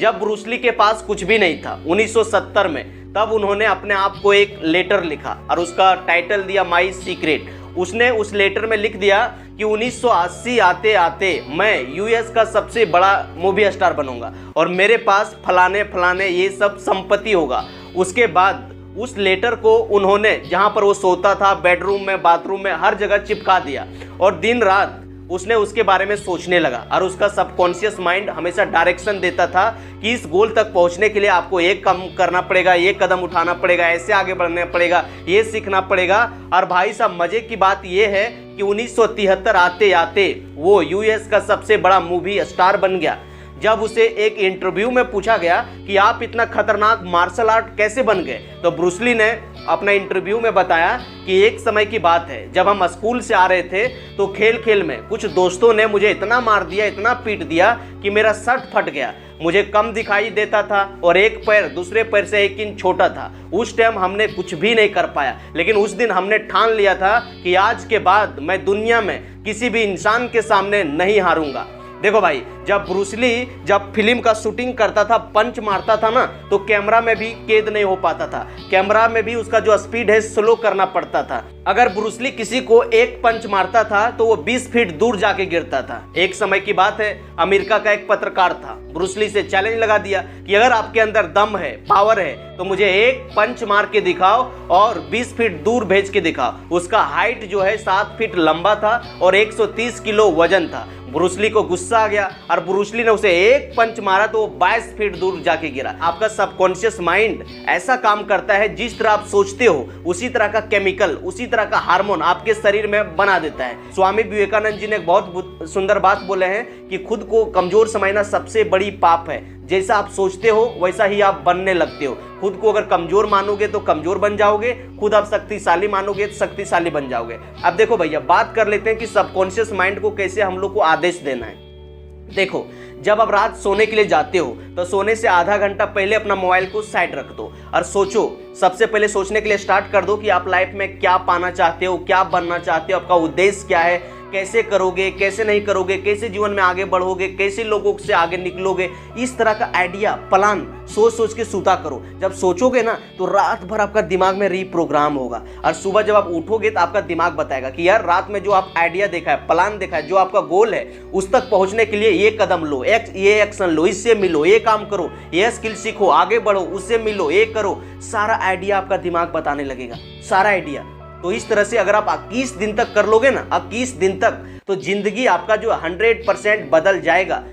जब Bruce Lee के पास कुछ भी नहीं था 1970 में, तब उन्होंने अपने आप को एक लेटर लिखा और उसका टाइटल दिया माई सीक्रेट। उसने उस लेटर में लिख दिया कि 1980 आते आते मैं यूएस का सबसे बड़ा मूवी स्टार बनूंगा और मेरे पास फलाने फलाने ये सब संपत्ति होगा। उसके बाद उस लेटर को उन्होंने जहां पर वो सोता था, बेडरूम में, बाथरूम में, हर जगह चिपका दिया और दिन रात उसने उसके बारे में सोचने लगा और उसका सबकॉन्शियस माइंड हमेशा डायरेक्शन देता था कि इस गोल तक पहुंचने के लिए आपको एक काम करना पड़ेगा, ये कदम उठाना पड़ेगा, ऐसे आगे बढ़ना पड़ेगा, ये सीखना पड़ेगा। और भाई साहब मजे की बात ये है कि 1973 आते आते वो यूएस का सबसे बड़ा मूवी स्टार बन गया। जब उसे एक इंटरव्यू में पूछा गया कि आप इतना खतरनाक मार्शल आर्ट कैसे बन गए, तो ब्रूस ली ने अपना इंटरव्यू में बताया कि एक समय की बात है, जब हम स्कूल से आ रहे थे तो खेल खेल में कुछ दोस्तों ने मुझे इतना मार दिया, इतना पीट दिया कि मेरा शर्ट फट गया। मुझे कम दिखाई देता था और एक पैर दूसरे पैर से 1 इंच छोटा था। उस टाइम हमने कुछ भी नहीं कर पाया, लेकिन उस दिन हमने ठान लिया था कि आज के बाद मैं दुनिया में किसी भी इंसान के सामने नहीं हारूंगा। देखो भाई, जब ब्रूस ली जब फिल्म का शूटिंग करता था, पंच मारता था ना, तो कैमरा में भी कैद नहीं हो पाता था। कैमरा में भी उसका जो स्पीड है स्लो करना पड़ता था। अगर ब्रूस ली किसी को एक पंच मारता था तो वो 20 फीट दूर जाके गिरता था। एक समय की बात है, अमेरिका का एक पत्रकार था, ब्रूस ली से चैलेंज लगा दिया कि अगर आपके अंदर दम है, पावर है, तो मुझे एक पंच मार के दिखाओ और 20 फीट दूर भेज के दिखाओ। उसका हाइट जो है 7 फीट लंबा था और 130 किलो वजन था। ब्रूस ली को गुस्सा आ गया और ब्रूस ली ने उसे एक पंच मारा तो वो 22 फीट दूर जाके गिरा। आपका सबकॉन्शियस माइंड ऐसा काम करता है, जिस तरह आप सोचते हो उसी तरह का केमिकल, उसी तरह का हार्मोन आपके शरीर में बना देता है। स्वामी विवेकानंद जी ने एक बहुत सुंदर बात बोले हैं कि खुद को कमजोर समझना सबसे बड़ी पाप है। जैसा आप सोचते हो वैसा ही आप बनने लगते हो। खुद को अगर कमजोर मानोगे तो कमजोर बन जाओगे, खुद आप शक्तिशाली मानोगे तो शक्तिशाली बन जाओगे। अब देखो भैया, बात कर लेते हैं कि सबकॉन्शियस माइंड को कैसे हम लोग को आदेश देना है। देखो, जब आप रात सोने के लिए जाते हो तो सोने से आधा घंटा पहले अपना मोबाइल को साइड रख दो और सोचो। सबसे पहले सोचने के लिए स्टार्ट कर दो कि आप लाइफ में क्या पाना चाहते हो, क्या बनना चाहते हो, आपका उद्देश्य क्या है, कैसे करोगे, कैसे नहीं करोगे, कैसे जीवन में आगे बढ़ोगे, कैसे लोगों से आगे निकलोगे। इस तरह का आइडिया, प्लान सोच सोच के सूता करो। जब सोचोगे ना तो रात भर आपका दिमाग में रीप्रोग्राम होगा और सुबह जब आप उठोगे तो आपका दिमाग बताएगा कि यार रात में जो आप आइडिया देखा है, प्लान देखा है, जो आपका गोल है, उस तक पहुंचने के लिए ये कदम लो, ये एक्शन लो, इससे मिलो, ये काम करो, ये स्किल सीखो, आगे बढ़ो, उससे मिलो, ये करो। सारा आइडिया आपका दिमाग बताने लगेगा, सारा आइडिया। तो इस तरह से अगर आप 21 दिन तक कर लोगे ना, 21 दिन तक, तो जिंदगी आपका जो 100% बदल जाएगा।